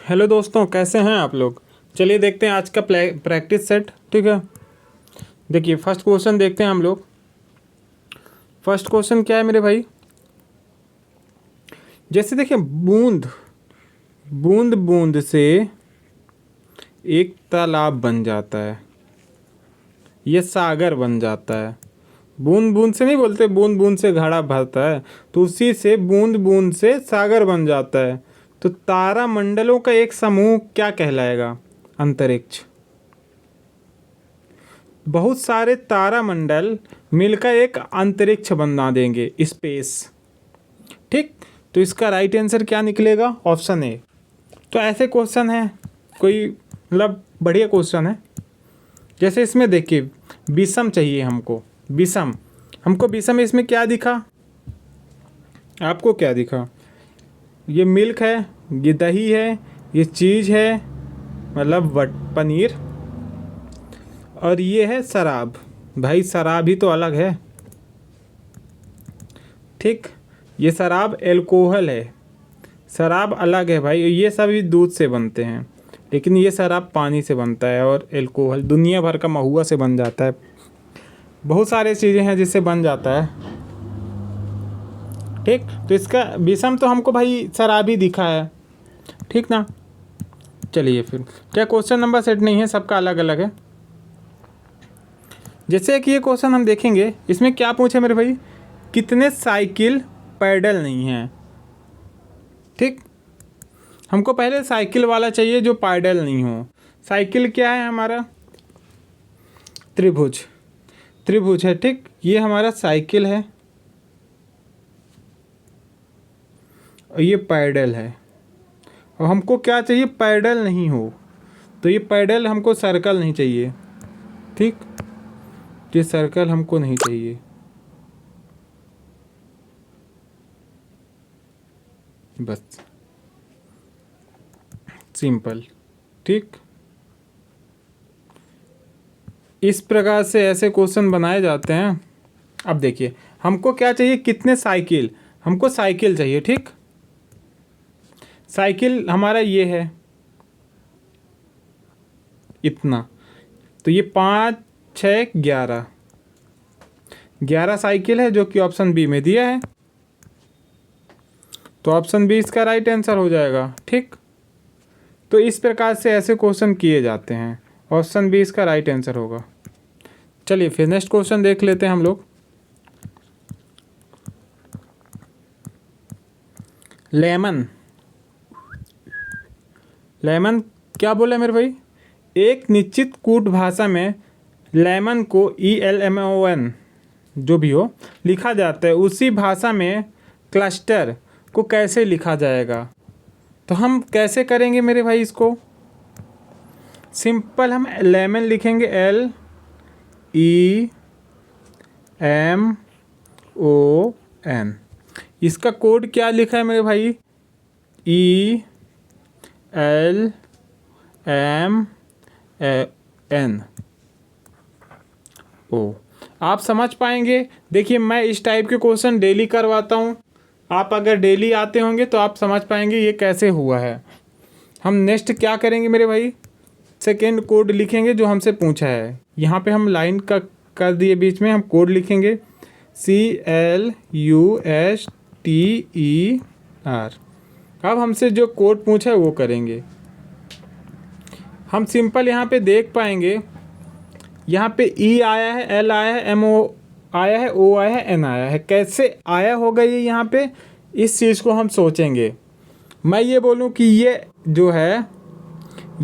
Hello दोस्तों, कैसे हैं आप लोग। चलिए देखते हैं आज का प्रैक्टिस सेट। ठीक है, देखिए फर्स्ट क्वेश्चन देखते हैं हम लोग। फर्स्ट क्वेश्चन क्या है मेरे भाई, जैसे देखिए बूंद बूंद बूंद से एक तालाब बन जाता है, ये सागर बन जाता है। बूंद बूंद से नहीं बोलते, बूंद बूंद से घड़ा भरता है, तो उसी से बूंद बूंद से सागर बन जाता है। तो तारा मंडलों का एक समूह क्या कहलाएगा? अंतरिक्ष। बहुत सारे तारा मंडल मिलकर एक अंतरिक्ष बना देंगे, स्पेस। ठीक, तो इसका राइट आंसर क्या निकलेगा? Option A. तो ऐसे क्वेश्चन है, कोई मतलब बढ़िया क्वेश्चन है। जैसे इसमें देखिए विषम चाहिए हमको, विषम। हमको विषम इसमें क्या दिखा, आपको क्या दिखा? ये मिल्क है, ये दही है, ये चीज़ है मतलब पनीर, और ये है शराब। भाई शराब ही तो अलग है। ठीक, ये शराब एल्कोहल है, शराब अलग है भाई। ये सभी दूध से बनते हैं, लेकिन ये शराब पानी से बनता है, और एल्कोहल दुनिया भर का महुआ से बन जाता है। बहुत सारे चीज़ें हैं जिससे बन जाता है। ठीक, तो इसका विषम तो हमको भाई शराब ही दिखा है। ठीक ना, चलिए फिर क्या क्वेश्चन नंबर सेट नहीं है, सबका अलग अलग है। जैसे कि ये क्वेश्चन हम देखेंगे, इसमें क्या पूछे मेरे भाई, कितने साइकिल पैडल नहीं हैं। ठीक, हमको पहले साइकिल वाला चाहिए जो पैडल नहीं हो। साइकिल क्या है हमारा? त्रिभुज, त्रिभुज है। ठीक, ये हमारा साइकिल है और ये पैडल है, और हमको क्या चाहिए? पैडल नहीं हो, तो ये पैडल हमको सर्कल नहीं चाहिए। ठीक, ये सर्कल हमको नहीं चाहिए, बस सिंपल। ठीक, इस प्रकार से ऐसे क्वेश्चन बनाए जाते हैं। अब देखिए हमको क्या चाहिए, कितने साइकिल, हमको साइकिल चाहिए। ठीक, साइकिल हमारा ये है इतना, तो ये 5 6 11, 11 साइकिल है जो कि ऑप्शन बी में दिया है, तो ऑप्शन बी इसका राइट आंसर हो जाएगा। ठीक, तो इस प्रकार से ऐसे क्वेश्चन किए जाते हैं, ऑप्शन बी इसका राइट आंसर होगा। चलिए फिर नेक्स्ट क्वेश्चन देख लेते हैं हम लोग। लेमन, लेमन क्या बोला मेरे भाई? एक निश्चित कूट भाषा में लेमन को ELMON जो भी हो लिखा जाता है, उसी भाषा में क्लस्टर को कैसे लिखा जाएगा? तो हम कैसे करेंगे मेरे भाई इसको? सिंपल, हम लेमन लिखेंगे LEMON। इसका कोड क्या लिखा है मेरे भाई? ELMON। आप समझ पाएंगे। देखिए मैं इस टाइप के क्वेश्चन डेली करवाता हूँ, आप अगर डेली आते होंगे तो आप समझ पाएंगे ये कैसे हुआ है। हम नेक्स्ट क्या करेंगे मेरे भाई, सेकेंड कोड लिखेंगे जो हमसे पूछा है। यहाँ पे हम लाइन का कर दिए, बीच में हम कोड लिखेंगे CLUSTER। अब हमसे जो कोड पूछा है वो करेंगे। हम सिंपल यहाँ पे देख पाएंगे, यहाँ पे E आया है, L आया है, MO आया है, O आया है, N आया है। कैसे आया होगा ये, यहाँ पे इस चीज़ को हम सोचेंगे। मैं ये बोलूँ कि ये जो है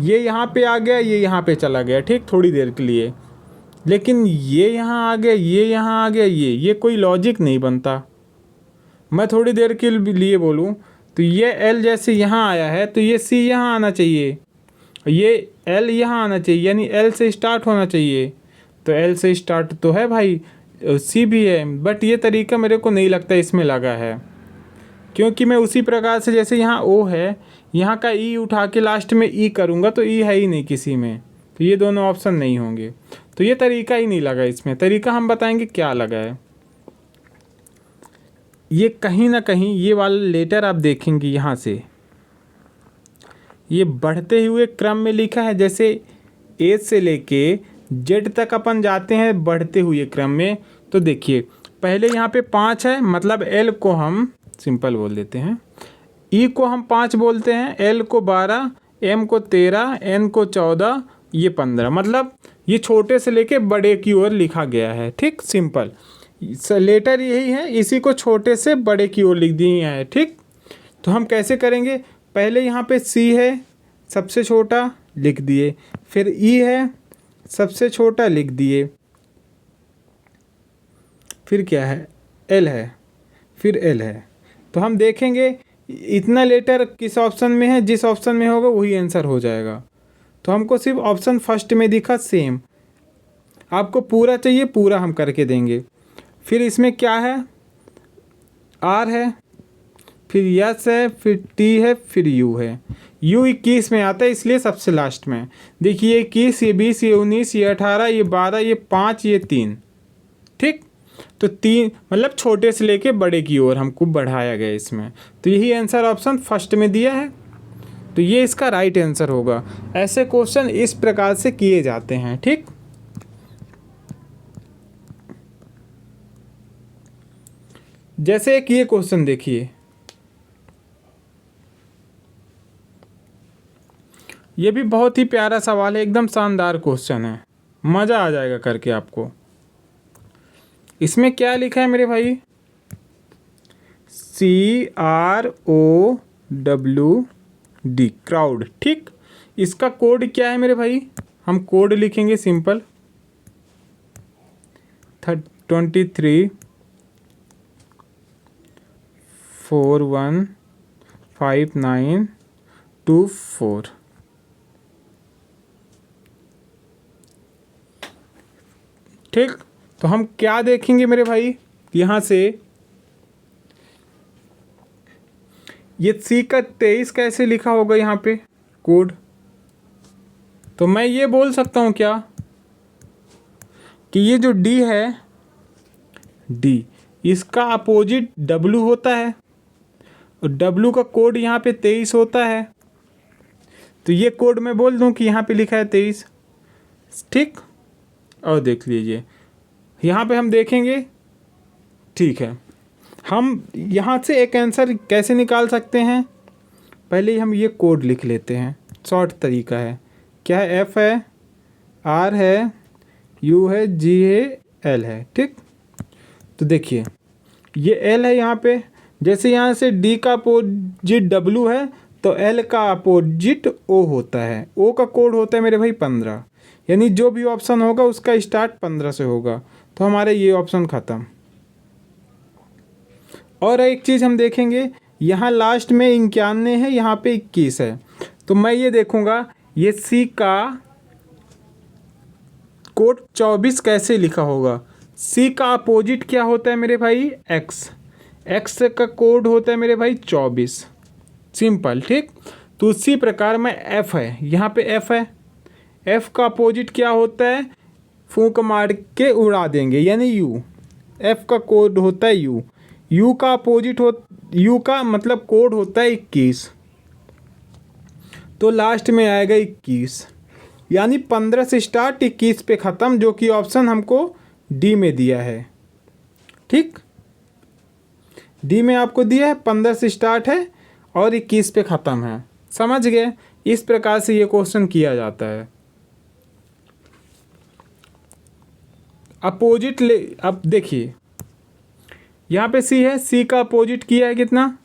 ये यहाँ पे आ गया, ये यहाँ पे चला गया, ठीक, थोड़ी देर के लिए, लेकिन ये यहाँ आ गया, ये यहाँ आ गया, ये कोई लॉजिक नहीं बनता। मैं थोड़ी देर के लिए बोलूँ तो ये L जैसे यहाँ आया है तो ये C यहाँ आना चाहिए, ये L यहाँ आना चाहिए, यानी L से स्टार्ट होना चाहिए। तो L से स्टार्ट तो है भाई, C भी है, बट ये तरीका मेरे को नहीं लगता इसमें लगा है, क्योंकि मैं उसी प्रकार से जैसे यहाँ O है, यहाँ का E उठा के लास्ट में E करूँगा तो E है ही नहीं किसी में, तो ये दोनों ऑप्शन नहीं होंगे। तो ये तरीका ही नहीं लगा इसमें। तरीका हम बताएंगे क्या लगा है। ये कहीं ना कहीं ये वाला लेटर आप देखेंगे यहाँ से, ये बढ़ते हुए क्रम में लिखा है, जैसे ए से लेके जेड तक अपन जाते हैं बढ़ते हुए क्रम में। तो देखिए पहले यहाँ पे 5 है, मतलब एल को हम सिंपल बोल देते हैं, ई को हम 5 बोलते हैं, एल को 12, एम को 13, एन को 14, ये 15, मतलब ये छोटे से लेके बड़े की ओर लिखा गया है। ठीक, सिंपल लेटर यही है, इसी को छोटे से बड़े की ओर लिख दिया है। ठीक, तो हम कैसे करेंगे, पहले यहाँ पे सी है सबसे छोटा लिख दिए, फिर ई है सबसे छोटा लिख दिए, फिर क्या है एल है, फिर एल है। तो हम देखेंगे इतना लेटर किस ऑप्शन में है, जिस ऑप्शन में होगा वही आंसर हो जाएगा। तो हमको सिर्फ ऑप्शन फर्स्ट में दिखा सेम, आपको पूरा चाहिए पूरा हम करके देंगे। फिर इसमें क्या है, आर है, फिर यस है, फिर टी है, फिर यू है। यू 21 में आता है इसलिए सबसे लास्ट में। देखिए 21, ये 20, ये 19, ये 18, ये 12, ये 5, ये 3। ठीक, तो 3 मतलब छोटे से लेके बड़े की ओर हमको बढ़ाया गया इसमें। तो यही आंसर ऑप्शन फर्स्ट में दिया है, तो ये इसका राइट आंसर होगा। ऐसे क्वेश्चन इस प्रकार से किए जाते हैं। ठीक, जैसे एक ये क्वेश्चन देखिए, ये भी बहुत ही प्यारा सवाल है, एकदम शानदार क्वेश्चन है, मज़ा आ जाएगा करके आपको। इसमें क्या लिखा है मेरे भाई, CROWD क्राउड। ठीक, इसका कोड क्या है मेरे भाई, हम कोड लिखेंगे सिंपल 23415924। ठीक, तो हम क्या देखेंगे मेरे भाई, यहाँ से ये सी का 23 कैसे लिखा होगा यहाँ पे कोड। तो मैं ये बोल सकता हूँ क्या कि ये जो डी है, डी इसका अपोजिट डब्लू होता है, और डब्लू का कोड यहाँ पे 23 होता है। तो ये कोड मैं बोल दूँ कि यहाँ पे लिखा है 23। ठीक, और देख लीजिए यहाँ पे हम देखेंगे। ठीक है, हम यहाँ से एक आंसर कैसे निकाल सकते हैं, पहले ही हम ये कोड लिख लेते हैं, शॉर्ट तरीका है। क्या है, एफ है, आर है, यू है, जी है, एल है। ठीक, तो देखिए ये एल है यहाँ पे, जैसे यहाँ से डी का अपोजिट डब्लू है तो एल का अपोजिट ओ होता है। ओ का कोड होता है मेरे भाई 15, यानी जो भी ऑप्शन होगा उसका स्टार्ट 15 से होगा। तो हमारे ये ऑप्शन ख़त्म। और एक चीज़ हम देखेंगे, यहाँ लास्ट में 91 है, यहाँ पे 21 है। तो मैं ये देखूँगा ये सी का कोड 24 कैसे लिखा होगा। सी का अपोजिट क्या होता है मेरे भाई, एक्स। एक्स का कोड होता है मेरे भाई 24, सिंपल। ठीक, तो उसी प्रकार में एफ है, यहाँ पे एफ है, एफ का अपोजिट क्या होता है, फूंक मार के उड़ा देंगे, यानी यू। एफ का कोड होता है यू, यू का अपोजिट यू का मतलब कोड होता है 21, तो लास्ट में आएगा 21, यानी 15 से स्टार्ट 21 पे ख़त्म, जो कि ऑप्शन हमको डी में दिया है। ठीक, डी में आपको दिया है 15 से स्टार्ट है और 21 पे ख़त्म है। समझ गए, इस प्रकार से ये क्वेश्चन किया जाता है। अपोजिट ले, अब देखिए यहाँ पे सी है, सी का अपोजिट किया है कितना,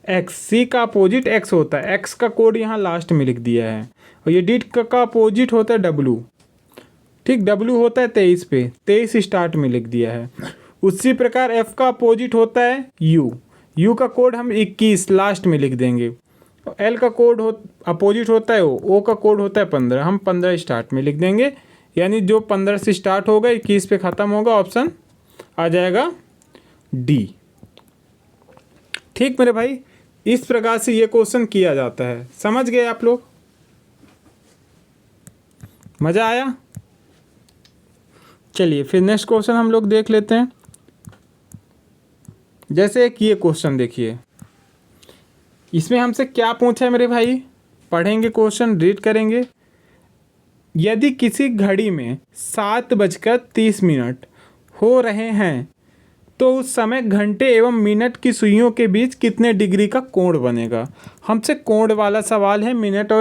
एक्स। सी का अपोजिट एक्स होता है, एक्स का कोड यहाँ लास्ट में लिख दिया है। और ये डी का अपोजिट होता है डब्लू। ठीक, डब्लू होता है 23 पे, 23 स्टार्ट में लिख दिया है। उसी प्रकार एफ का अपोजिट होता है यू, यू का कोड हम 21 लास्ट में लिख देंगे। एल का कोड अपोजिट होता है ओ का कोड होता है 15, हम 15 स्टार्ट में लिख देंगे, यानी जो 15 से स्टार्ट होगा 21 पे ख़त्म होगा, ऑप्शन आ जाएगा डी। ठीक मेरे भाई, इस प्रकार से ये क्वेश्चन किया जाता है। समझ गए आप लोग, मज़ा आया। चलिए फिर नेक्स्ट क्वेश्चन हम लोग देख लेते हैं। जैसे एक ये क्वेश्चन देखिए, इसमें हमसे क्या पूछा है मेरे भाई, पढ़ेंगे क्वेश्चन, रीड करेंगे। यदि किसी घड़ी में 7:30 हो रहे हैं तो उस समय घंटे एवं मिनट की सुइयों के बीच कितने डिग्री का कोण बनेगा। हमसे कोण वाला सवाल है, मिनट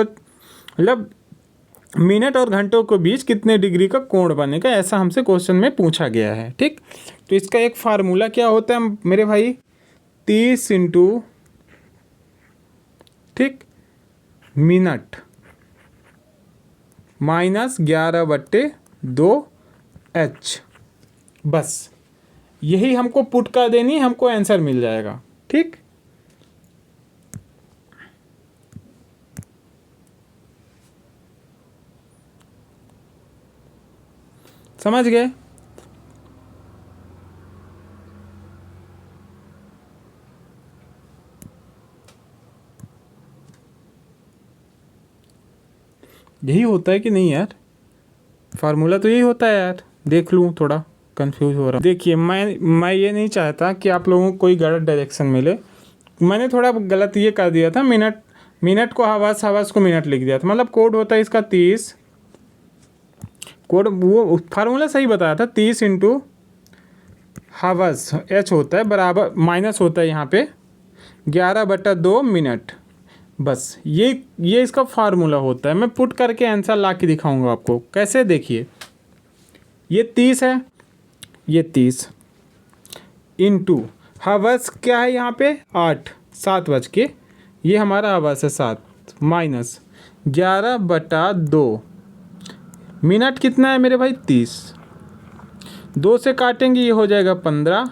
और घंटों के बीच कितने डिग्री का कोण बनेगा, ऐसा हमसे क्वेश्चन में पूछा गया है। ठीक, तो इसका एक फार्मूला क्या होता है मेरे भाई, 30 इंटू ठीक मिनट माइनस 11/2h। बस यही हमको पुट कर देनी, हमको आंसर मिल जाएगा। ठीक, समझ गए। यही होता है कि नहीं यार, फार्मूला तो यही होता है यार। देख लूँ, थोड़ा कंफ्यूज हो रहा हूँ। देखिए मैं ये नहीं चाहता कि आप लोगों को कोई गलत डायरेक्शन मिले। मैंने थोड़ा गलत ये कर दिया था, मिनट को हवर्स को मिनट लिख दिया था। मतलब कोड होता है इसका 30, कोड वो फार्मूला सही बताया था, 30 इंटू हावर्स एच होता है बराबर माइनस होता है यहाँ पे 11/2 मिनट। बस ये इसका फार्मूला होता है। मैं पुट करके आंसर ला के दिखाऊंगा आपको कैसे। देखिए ये 30 है, ये 30 इंटू हावर्स क्या है यहाँ पे 8, 7 बज के, ये हमारा हावर्स है 7 माइनस 11/2 मिनट कितना है मेरे भाई 30, 2 से काटेंगे ये हो जाएगा 15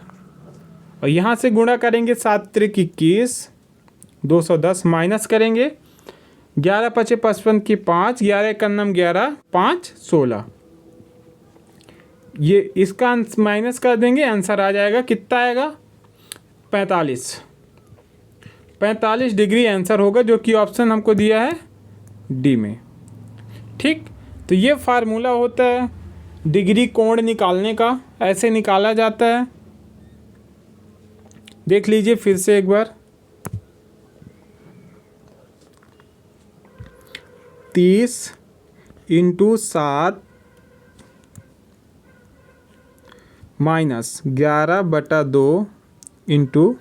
और यहाँ से गुणा करेंगे 7 त्रिक 21, 210 माइनस करेंगे 11 पचे 55 की 5, 11 एक नम 11, 5 16। ये इसका माइनस कर देंगे, आंसर आ जाएगा कितना आएगा 45 डिग्री आंसर होगा, जो कि ऑप्शन हमको दिया है डी में। ठीक, तो ये फार्मूला होता है डिग्री कोण निकालने का, ऐसे निकाला जाता है। देख लीजिए फिर से एक बार, 30 इंटू 7 माइनस 11/2 इंटू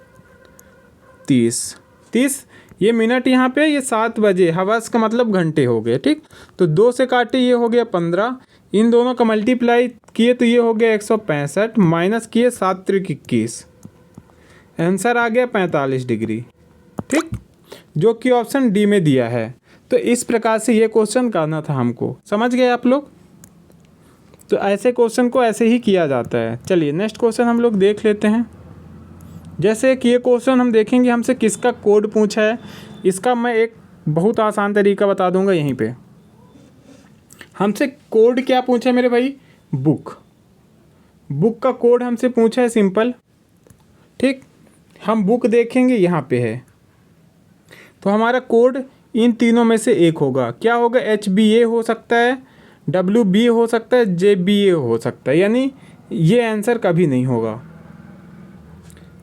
30 ये मिनट यहाँ पे, ये 7 बजे, हवर्स का मतलब घंटे हो गए। ठीक, तो 2 से काटे ये हो गया 15, इन दोनों का मल्टीप्लाई किए तो ये हो गया 165 माइनस किए 7 त्रिक 21, आंसर आ गया 45 डिग्री। ठीक, जो कि ऑप्शन डी में दिया है। तो इस प्रकार से ये क्वेश्चन करना था हमको, समझ गए आप लोग। तो ऐसे क्वेश्चन को ऐसे ही किया जाता है। चलिए नेक्स्ट क्वेश्चन हम लोग देख लेते हैं। जैसे कि ये क्वेश्चन हम देखेंगे हमसे किसका कोड पूछा है। इसका मैं एक बहुत आसान तरीका बता दूंगा यहीं पे। हमसे कोड क्या पूछा है मेरे भाई, बुक का कोड हमसे पूछा है सिंपल। ठीक, हम बुक देखेंगे यहाँ पे है, तो हमारा कोड इन तीनों में से एक होगा। क्या होगा, HBA हो सकता है, WB हो सकता है, JBA हो सकता है, यानी ये आंसर कभी नहीं होगा।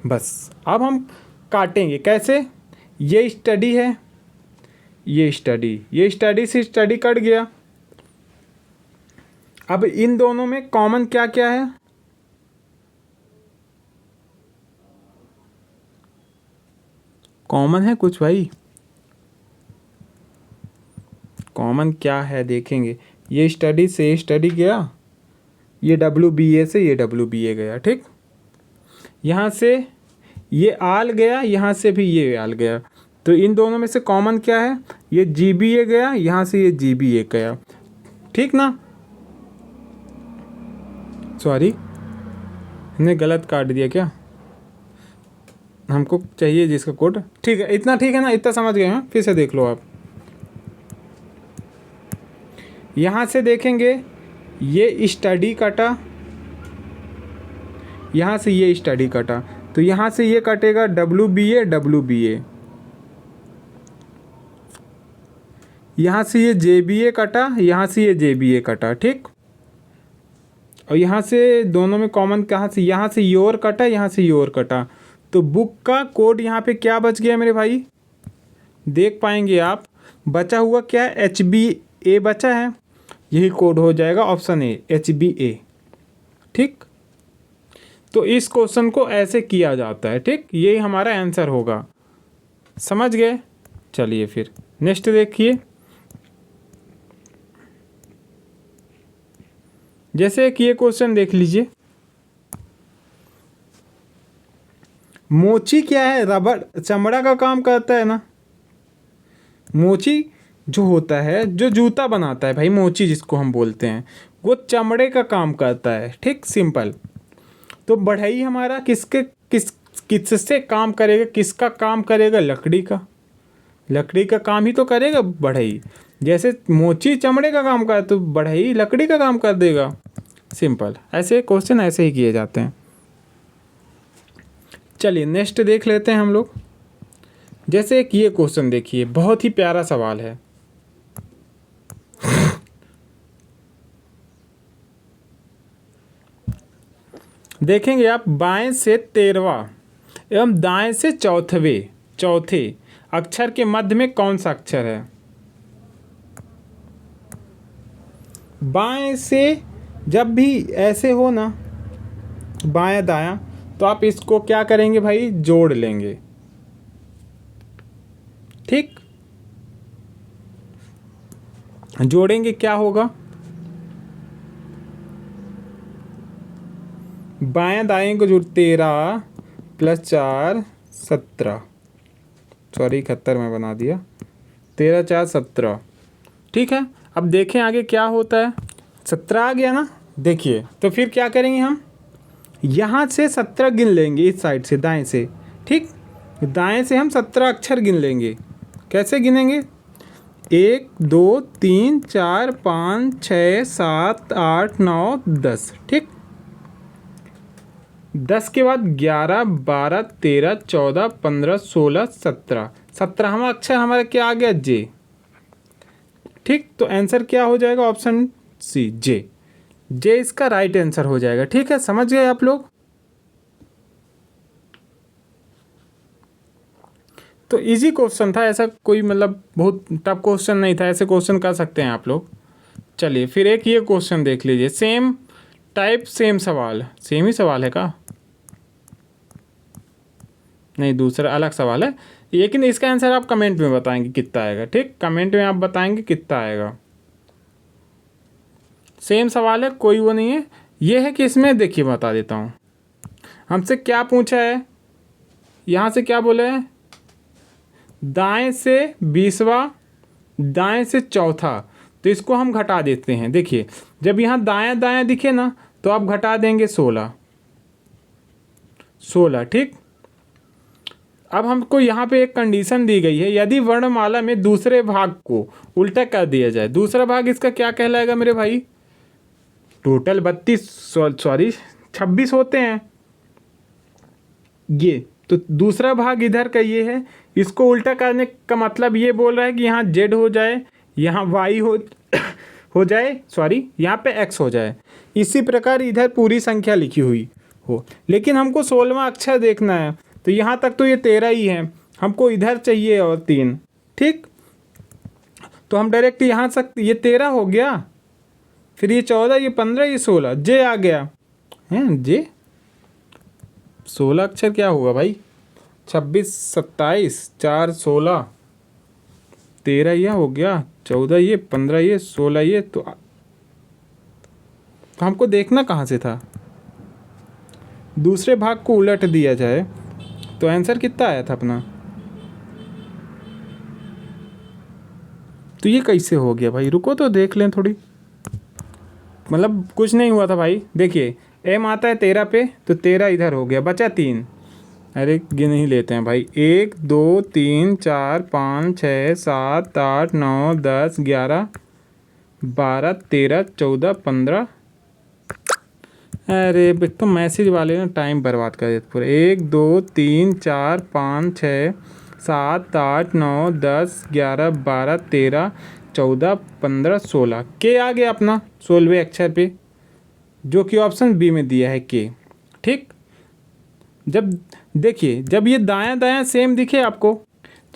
बस अब हम काटेंगे कैसे, ये स्टडी है, ये स्टडी से स्टडी कट गया। अब इन दोनों में कॉमन क्या क्या है, कॉमन है कुछ भाई, कॉमन क्या है देखेंगे। ये स्टडी से स्टडी गया, ये WBA से ये WBA गया। ठीक, यहाँ से ये आल गया, यहाँ से भी ये आल गया, तो इन दोनों में से कॉमन क्या है, ये GBA गया, यहाँ से ये GBA गया। ठीक ना, सॉरी हमने गलत काट दिया क्या, हमको चाहिए जिसका कोड। ठीक है, इतना ठीक है ना, इतना समझ गए हैं। फिर से देख लो आप, यहाँ से देखेंगे ये स्टडी कटा, यहाँ से ये स्टडी कटा, तो यहाँ से ये कटेगा WBA, यहाँ से ये JBA कटा, यहाँ से ये JBA कटा। ठीक, और यहाँ से दोनों में कॉमन कहाँ से, यहाँ से योर कटा, यहाँ से योर कटा, तो बुक का कोड यहाँ पे क्या बच गया मेरे भाई, देख पाएंगे आप, बचा हुआ क्या है, HBA बचा है, यही कोड हो जाएगा ऑप्शन ए, HBA। ठीक, तो इस क्वेश्चन को ऐसे किया जाता है। ठीक, यही हमारा आंसर होगा। समझ गए? चलिए फिर नेक्स्ट देखिए। जैसे कि ये क्वेश्चन देख लीजिए, मोची क्या है, रबड़ चमड़ा का काम करता है ना। मोची जो होता है, जो जूता बनाता है भाई, मोची जिसको हम बोलते हैं, वो चमड़े का काम करता है। ठीक, सिंपल। तो बढ़ई हमारा किससे काम करेगा, किसका काम करेगा, लकड़ी का। लकड़ी का काम ही तो करेगा बढ़ई। जैसे मोची चमड़े का काम कर, तो बढ़ई लकड़ी का काम कर देगा। सिंपल, ऐसे क्वेश्चन ऐसे ही किए जाते हैं। चलिए नेक्स्ट देख लेते हैं हम लोग। जैसे एक ये क्वेश्चन देखिए, बहुत ही प्यारा सवाल है। देखेंगे आप, बाएं से 13वां एवं दाएं से चौथे अक्षर के मध्य में कौन सा अक्षर है। बाएं से जब भी ऐसे हो ना, बायां दायां, तो आप इसको क्या करेंगे भाई, जोड़ लेंगे। ठीक, जोड़ेंगे क्या होगा, बायां दाएं को जोड़, 13 + 4 17, सॉरी 71 में बना दिया, 13 4 17। ठीक है, अब देखें आगे क्या होता है। 17 आ गया ना। देखिए, तो फिर क्या करेंगे हम, यहाँ से 17 गिन लेंगे, इस साइड से दाएं से। ठीक, दाएं से हम 17 अक्षर गिन लेंगे। कैसे गिनेंगे, 1 2 3 4 5 6 7 8 9 10। ठीक, 10 के बाद 11 12 13 14 15 16 17, 17वां अक्षर हमारा क्या आ गया, जे। ठीक, तो आंसर क्या हो जाएगा, ऑप्शन सी, जे। जे इसका राइट आंसर हो जाएगा। ठीक है, समझ गए आप लोग। तो इजी क्वेश्चन था, ऐसा कोई मतलब बहुत टफ क्वेश्चन नहीं था, ऐसे क्वेश्चन कर सकते हैं आप लोग। चलिए फिर एक ये क्वेश्चन देख लीजिए, सेम टाइप सेम सवाल, सेम ही सवाल है का, नहीं दूसरा अलग सवाल है, लेकिन इसका आंसर आप कमेंट में बताएंगे कितना आएगा। ठीक, कमेंट में आप बताएंगे कितना आएगा। सेम सवाल है, कोई वो नहीं है। ये है कि इसमें देखिए बता देता हूँ, हमसे क्या पूछा है, यहाँ से क्या बोला है, दाएं से 20वां, दाएं से चौथा, तो इसको हम घटा देते हैं। देखिए, जब यहाँ दायां दायां दिखे ना, तो आप घटा देंगे 16। ठीक, अब हमको यहाँ पे एक कंडीशन दी गई है, यदि वर्णमाला में दूसरे भाग को उल्टा कर दिया जाए, दूसरा भाग इसका क्या कहलाएगा मेरे भाई, टोटल 26 होते हैं ये, तो दूसरा भाग इधर का ये है। इसको उल्टा करने का मतलब ये बोल रहा है कि यहाँ जेड हो जाए, यहाँ वाई हो जाए, सॉरी यहाँ पे एक्स हो जाए। इसी प्रकार इधर पूरी संख्या लिखी हुई हो, लेकिन हमको 16वां अक्षर देखना है। तो यहाँ तक तो ये 13 ही है, हमको इधर चाहिए और 3। ठीक, तो हम डायरेक्ट यहाँ तक, ये 13 हो गया, फिर ये 14, ये 15, ये 16, जे आ गया है। जे 16 अक्षर क्या होगा भाई, 26 27 4 16 13 यह हो गया, 14 ये, 15 ये, 16 ये। तो हमको देखना कहाँ से था, दूसरे भाग को उलट दिया जाए तो आंसर कितना आया था अपना। तो ये कैसे हो गया भाई, रुको तो देख लें थोड़ी, मतलब कुछ नहीं हुआ था भाई। देखिए एम आता है 13 पे, तो 13 इधर हो गया, बचा 3। अरे गिन ही लेते हैं भाई, 1 2 3 4 5 6 7 8 9 10 11 12 13 14 15। अरे तो मैसेज वाले ना टाइम बर्बाद कर देते पूरे। 1 2 3 4 5 6 7 8 9 10 11 12 13 14 15 16, के आ गया अपना 16वें अक्षर पे, जो कि ऑप्शन बी में दिया है के। ठीक, जब देखिए, जब ये दायां दायां सेम दिखे आपको,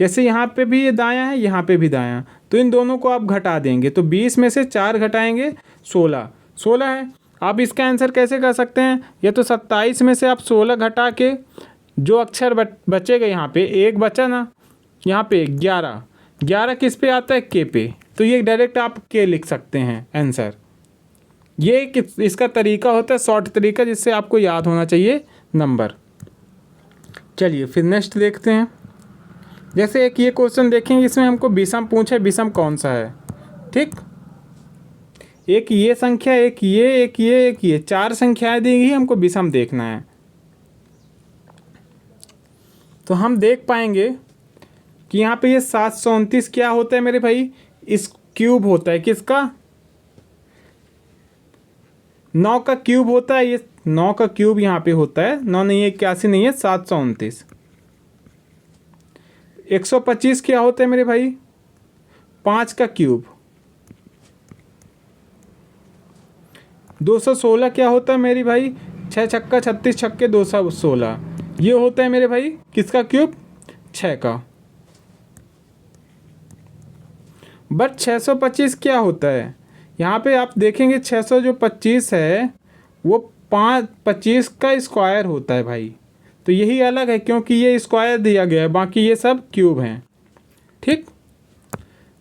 जैसे यहाँ पे भी ये दायां है, यहाँ पे भी दायां, तो इन दोनों को आप घटा देंगे तो 20 में से 4 घटाएंगे 16 है। आप इसका आंसर कैसे कर सकते हैं, या तो 27 में से आप 16 घटा के जो अक्षर बचेगा, यहाँ पे एक बचा ना, यहाँ पे 11 किस पे आता है, के पे, तो ये डायरेक्ट आप के लिख सकते हैं आंसर। ये इसका तरीका होता है, शॉर्ट तरीका, जिससे आपको याद होना चाहिए नंबर। चलिए फिर नेक्स्ट देखते हैं। जैसे एक ये क्वेश्चन देखेंगे, इसमें हमको विषम पूछा है, विषम कौन सा है, ठीक। एक ये संख्या, एक ये 4 संख्याएं दी गई, हमको विषम देखना है। तो हम देख पाएंगे कि यहाँ पे ये 729 क्या होता है मेरे भाई, इस क्यूब होता है, किसका, 9 का क्यूब होता है, ये 9 का क्यूब यहाँ पे होता है, 9 नहीं है 81 नहीं है 729। 125 क्या होता है मेरे भाई, 5 का क्यूब। 216 क्या होता है मेरी भाई, 6 छक्का 36 छक्के 216, ये होता है मेरे भाई किसका क्यूब, 6 का। बट 625 क्या होता है, यहाँ पे आप देखेंगे 625 है वो 25 का स्क्वायर होता है भाई, तो यही अलग है क्योंकि ये स्क्वायर दिया गया है, बाकी ये सब क्यूब हैं, ठीक।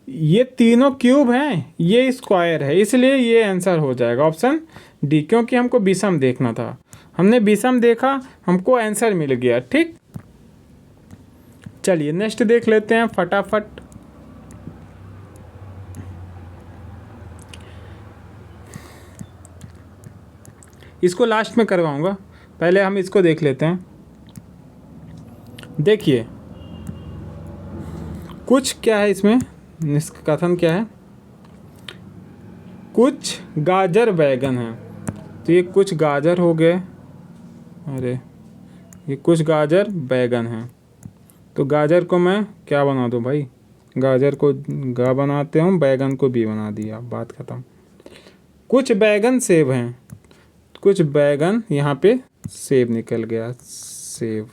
ये तीनों क्यूब हैं, ये स्क्वायर है, इसलिए ये आंसर हो जाएगा ऑप्शन डी, क्योंकि हमको विषम देखना था, हमने विषम देखा, हमको आंसर मिल गया, ठीक। चलिए नेक्स्ट देख लेते हैं फटाफट। इसको लास्ट में करवाऊंगा, पहले हम इसको देख लेते हैं। देखिए कुछ क्या है इसमें, निष्कथन क्या है, कुछ गाजर बैगन है, तो ये कुछ गाजर हो गए, अरे ये कुछ गाजर बैगन है, तो गाजर को मैं क्या बना दूं भाई, गाजर को गा बनाते हूँ, बैगन को बी बना दिया, बात खत्म। कुछ बैगन सेब हैं, कुछ बैगन यहाँ पे सेब निकल गया, सेब।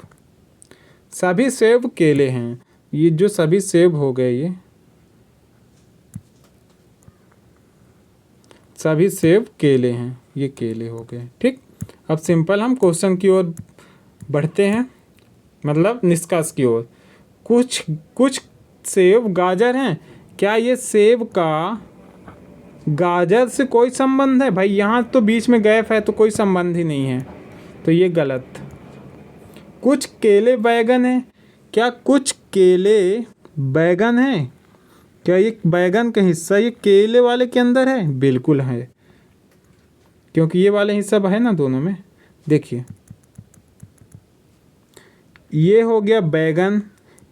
सभी सेब केले हैं, ये जो सभी सेब हो गए, ये सभी सेब केले हैं, ये केले हो गए, ठीक। अब सिंपल हम क्वेश्चन की ओर बढ़ते हैं, मतलब निष्कर्ष की ओर। कुछ सेब गाजर हैं, क्या ये सेब का गाजर से कोई संबंध है भाई, यहाँ तो बीच में गैप है तो कोई संबंध ही नहीं है, तो ये गलत। कुछ केले बैगन है, क्या कुछ केले बैगन है, क्या ये बैगन का हिस्सा ये केले वाले के अंदर है, बिल्कुल है, क्योंकि ये वाले हिस्सा है ना दोनों में। देखिए ये हो गया बैगन,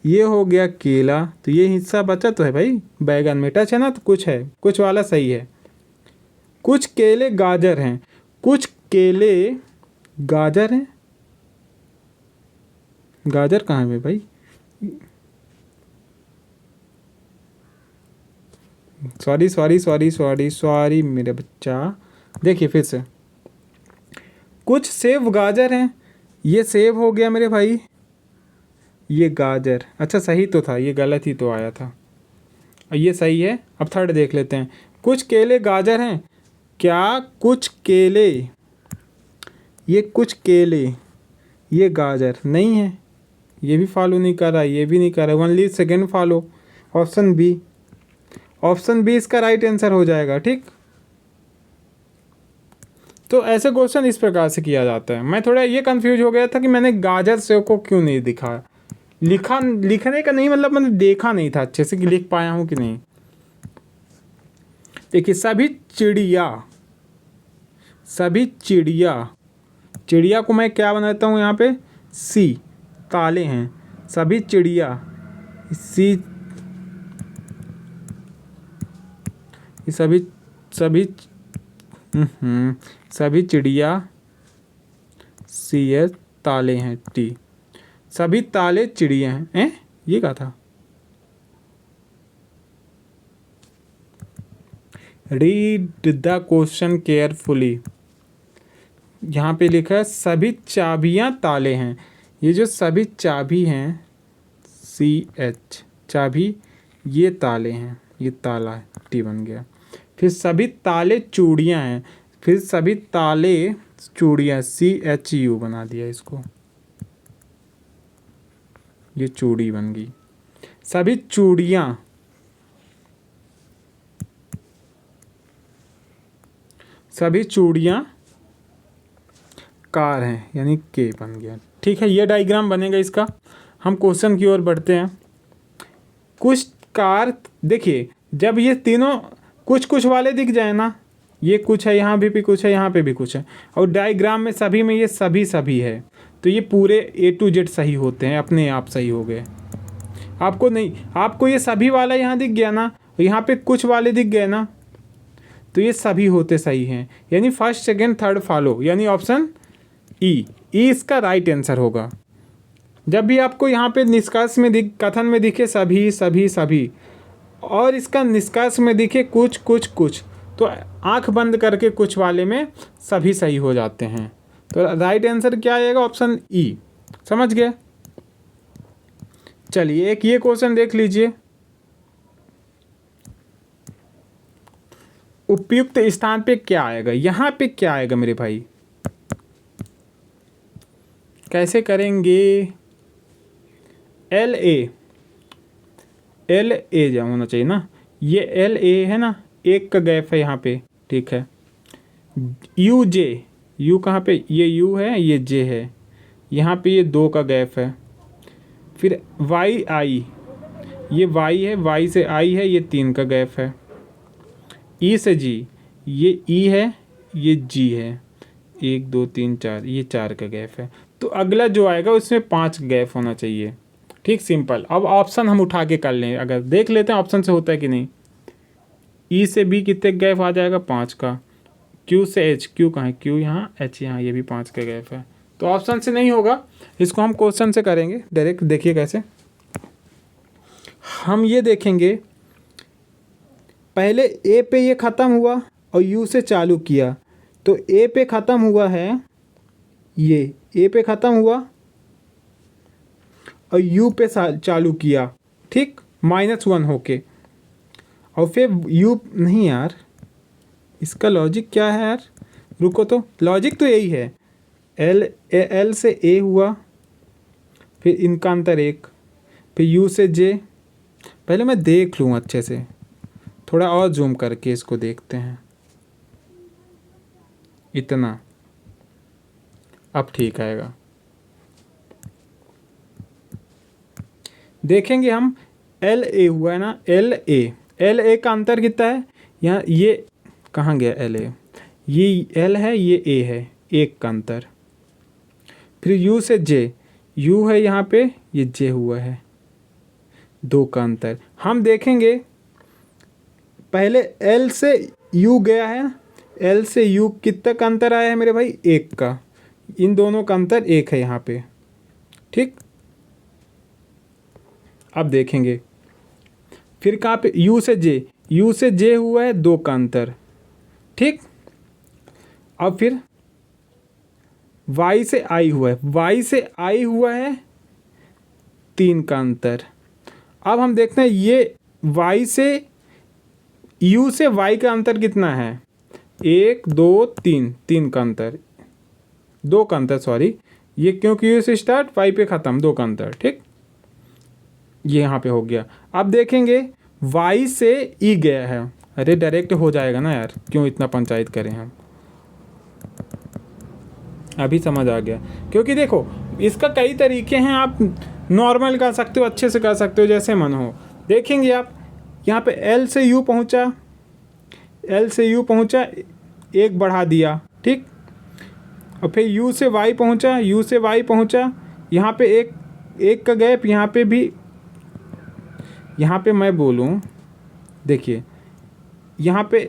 ये हो गया केला, तो ये हिस्सा बचा तो है भाई बैगन में, टच है ना, तो कुछ है, कुछ वाला सही है। कुछ केले गाजर हैं, कुछ केले गाजर हैं, गाजर कहाँ है भाई, सॉरी मेरे बच्चा। देखिए फिर से, कुछ सेब गाजर हैं, ये सेब हो गया मेरे भाई, ये गाजर, अच्छा सही तो था, ये गलत ही तो आया था, ये सही है। अब थर्ड देख लेते हैं। कुछ केले गाजर हैं, क्या कुछ केले, ये कुछ केले ये गाजर नहीं है, ये भी फॉलो नहीं कर रहा, ये भी नहीं कर रहा, only second follow, option B, option B इसका राइट आंसर हो जाएगा, ठीक। तो ऐसे क्वेश्चन इस प्रकार से किया जाता है। मैं थोड़ा ये कंफ्यूज हो गया था कि मैंने गाजर सेव को क्यों नहीं दिखा, लिखने का नहीं, मतलब मैंने देखा नहीं था अच्छे से कि लिख पाया हूँ कि नहीं। देखिए सभी चिड़िया को मैं क्या बनाता हूँ यहाँ पे, सी, ताले हैं, सभी चिड़िया, सी, सभी चिड़िया, सी है, ताले हैं, टी, सभी ताले चिड़िया हैं, ये क्या था, रीड द क्वेश्चन केयरफुली। यहाँ पे लिखा है सभी चाबियाँ ताले हैं, ये जो सभी चाबी हैं, CH चाबी, ये ताले हैं, ये ताला है, टी बन गया। फिर सभी ताले चूड़ियाँ हैं, फिर सभी ताले चूड़ियाँ, CHU बना दिया इसको, ये चूड़ी बन गई। सभी चूड़ियाँ, सभी चूड़ियाँ कार हैं, यानी के बन गया। ठीक है, ये डायग्राम बनेगा इसका। हम क्वेश्चन की ओर बढ़ते हैं। कुछ कार देखिए, जब ये तीनों कुछ कुछ वाले दिख जाए ना, ये कुछ है, यहाँ भी कुछ है, यहाँ पे भी कुछ है, और डायग्राम में सभी में ये सभी है, तो ये पूरे A to Z सही होते हैं, अपने आप सही हो गए। आपको नहीं, आपको ये सभी वाला यहाँ दिख गया ना, यहाँ पे कुछ वाले दिख गए ना, तो ये सभी होते सही हैं, यानी फर्स्ट सेकंड थर्ड फॉलो, यानी ऑप्शन ई इसका राइट आंसर होगा। जब भी आपको यहाँ पे निष्कर्ष में कथन में दिखे सभी सभी सभी, और इसका निष्कर्ष में दिखे कुछ कुछ कुछ, तो आंख बंद करके कुछ वाले में सभी सही हो जाते हैं। तो राइट आंसर क्या आएगा? Option E. समझ गए? चलिए एक ये क्वेश्चन देख लीजिए। उपयुक्त स्थान पे क्या आएगा? यहाँ पे क्या आएगा मेरे भाई? कैसे करेंगे? एल ए जा होना चाहिए ना, ये LA है ना, एक का गैप है यहाँ पे, ठीक है। UJ, यू कहाँ पे? ये U है, ये J है, यहाँ पे ये 2 का गैप है। फिर YI, ये Y है, Y से I है, ये 3 का गैप है। E से G, ये E है, ये G है, 1 2 3 4, ये 4 का गैप है। तो अगला जो आएगा उसमें 5 गैप होना चाहिए। ठीक, सिंपल। अब ऑप्शन हम उठा के कर लें, अगर देख लेते हैं ऑप्शन से होता है कि नहीं। E से B कितने गैप आ जाएगा? 5 का। Q से H, Q कहाँ है? Q यहाँ, H यहाँ, ये भी 5 का गैप है। तो ऑप्शन से नहीं होगा, इसको हम क्वेश्चन से करेंगे डायरेक्ट। देखिए कैसे हम ये देखेंगे, पहले A पे ये ख़त्म हुआ और U से चालू किया, तो A पे ख़त्म हुआ है, ये A पे ख़त्म हुआ और U पे चालू किया, ठीक, -1 होके, और फिर U नहीं यार, इसका लॉजिक क्या है यार? रुको, तो लॉजिक तो यही है, L से A हुआ, फिर इनका अंतर 1, फिर U से J। पहले मैं देख लूँ अच्छे से, थोड़ा और जूम करके इसको देखते हैं। इतना, अब ठीक आएगा। देखेंगे हम, LA हुआ है ना, LA का अंतर कितना है? यहाँ ये कहाँ गया LA? ये L है, ये A है, 1 का अंतर। फिर U से J, U है यहाँ पे, ये J हुआ है, 2 का अंतर। हम देखेंगे पहले L से U गया है, L से U कितना का अंतर आया है मेरे भाई? 1 का। इन दोनों का अंतर 1 है यहाँ पे, ठीक। अब देखेंगे फिर कहाँ पे? U से J हुआ है 2 का अंतर, ठीक। अब फिर Y से I हुआ है, Y से I हुआ है 3 का अंतर। अब हम देखते हैं ये Y से U से Y का अंतर कितना है? 1 2 3, 3 का अंतर, 2 का अंतर, सॉरी, ये क्योंकि U से स्टार्ट, Y पे ख़त्म, 2 का अंतर, ठीक। ये यहाँ पे हो गया। अब देखेंगे Y से E गया है, अरे डायरेक्ट हो जाएगा ना यार, क्यों इतना पंचायत करें हम? अभी समझ आ गया, क्योंकि देखो इसका कई तरीके हैं, आप नॉर्मल कर सकते हो, अच्छे से कर सकते हो, जैसे मन हो। देखेंगे आप यहाँ पे L से U पहुँचा, L से U पहुँचा, 1 बढ़ा दिया, ठीक। और फिर U से Y पहुँचा, U से Y पहुँचा, यहाँ पे एक का गैप, यहाँ पे भी, यहाँ पे मैं बोलूँ, देखिए यहाँ पे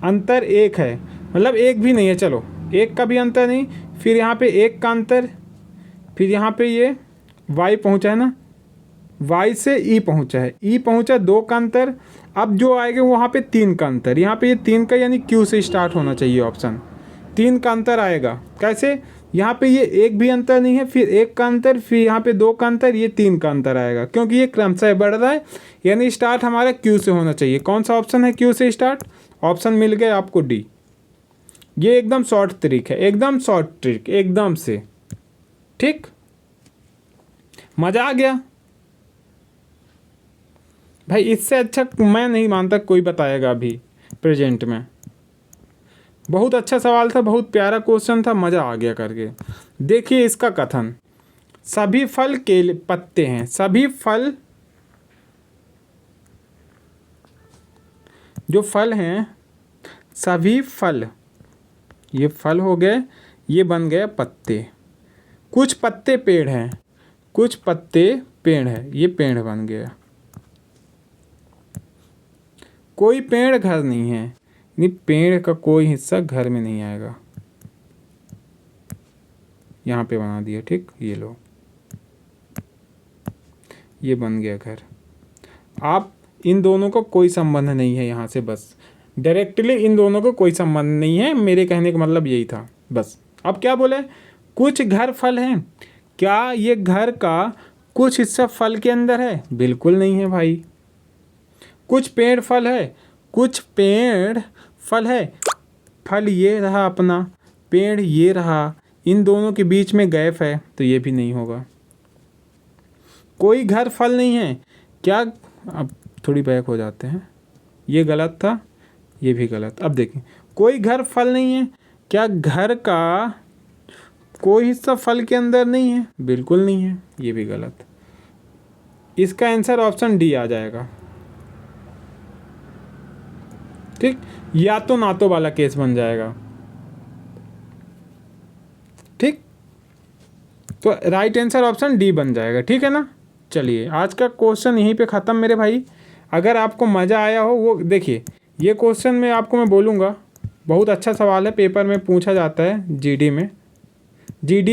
अंतर 1 है, मतलब 1 भी नहीं है, चलो 1 का भी अंतर नहीं, फिर यहाँ पे 1 का अंतर, फिर यहाँ पे ये Y पहुँचा है ना, Y से E पहुँचा है, E पहुँचा, 2 का अंतर। अब जो आएगा वहाँ पे 3 का अंतर, यहाँ पे ये 3 का, यानी Q से स्टार्ट होना चाहिए ऑप्शन, 3 का अंतर आएगा। कैसे? यहाँ पे ये एक भी अंतर नहीं है, फिर एक का अंतर, फिर यहाँ पे 2 का अंतर, ये 3 का अंतर आएगा, क्योंकि ये क्रमशः बढ़ रहा है। यानी स्टार्ट हमारा क्यू से होना चाहिए। कौन सा ऑप्शन है क्यू से स्टार्ट? ऑप्शन मिल गया आपको डी। ये एकदम शॉर्ट ट्रिक है, एकदम शॉर्ट ट्रिक, एकदम से। ठीक, मज़ा आ गया भाई। इससे अच्छा मैं नहीं मानता कोई बताएगा अभी प्रेजेंट में। बहुत अच्छा सवाल था, बहुत प्यारा क्वेश्चन था, मज़ा आ गया करके। देखिए इसका कथन, सभी फल केले पत्ते हैं, सभी फल, जो फल हैं, सभी फल, ये फल हो गए, ये बन गए पत्ते। कुछ पत्ते पेड़ हैं, कुछ पत्ते पेड़ है, ये पेड़ बन गया। कोई पेड़ घर नहीं है, यानी पेड़ का कोई हिस्सा घर में नहीं आएगा। यहाँ पे बना दिया, ठीक, ये लो, ये बन गया घर। आप इन दोनों को कोई संबंध नहीं है यहाँ से, बस डायरेक्टली इन दोनों को कोई संबंध नहीं है। मेरे कहने का मतलब यही था बस। अब क्या बोले, कुछ घर फल हैं, क्या ये घर का कुछ हिस्सा फल के अंदर है? बिल्कुल नहीं है भाई। कुछ पेड़ फल है, कुछ पेड़ फल है, फल ये रहा अपना, पेड़ ये रहा, इन दोनों के बीच में गैप है, तो ये भी नहीं होगा। कोई घर फल नहीं है, क्या, अब थोड़ी बैक हो जाते हैं, ये गलत था, ये भी गलत। अब देखें, कोई घर फल नहीं है, क्या घर का कोई हिस्सा फल के अंदर नहीं है? बिल्कुल नहीं है, ये भी गलत। इसका आंसर ऑप्शन डी आ जाएगा। ठीक, या तो ना तो वाला केस बन जाएगा। ठीक, तो राइट आंसर ऑप्शन डी बन जाएगा। ठीक है ना। चलिए आज का क्वेश्चन यहीं पे ख़त्म मेरे भाई। अगर आपको मज़ा आया हो, वो देखिए ये क्वेश्चन में आपको मैं बोलूँगा, बहुत अच्छा सवाल है, पेपर में पूछा जाता है, जीडी में,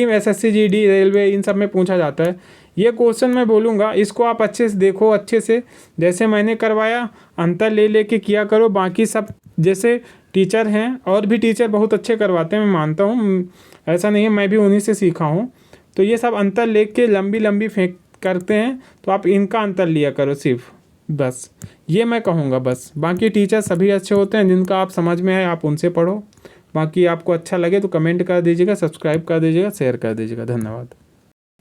एसएससी जीडी रेलवे इन सब में पूछा जाता है। ये क्वेश्चन मैं बोलूँगा, इसको आप अच्छे से देखो, अच्छे से जैसे मैंने करवाया अंतर ले लेके किया करो। बाकी सब जैसे टीचर हैं, और भी टीचर बहुत अच्छे करवाते हैं, मैं मानता हूँ, ऐसा नहीं है, मैं भी उन्हीं से सीखा हूँ। तो ये सब अंतर लेके लंबी लंबी फेंक करते हैं, तो आप इनका अंतर लिया करो सिर्फ, बस ये मैं कहूँगा बस। बाकी टीचर सभी अच्छे होते हैं, जिनका आप समझ में आए आप उनसे पढ़ो। बाकी आपको अच्छा लगे तो कमेंट कर दीजिएगा, सब्सक्राइब कर दीजिएगा, शेयर कर दीजिएगा। धन्यवाद।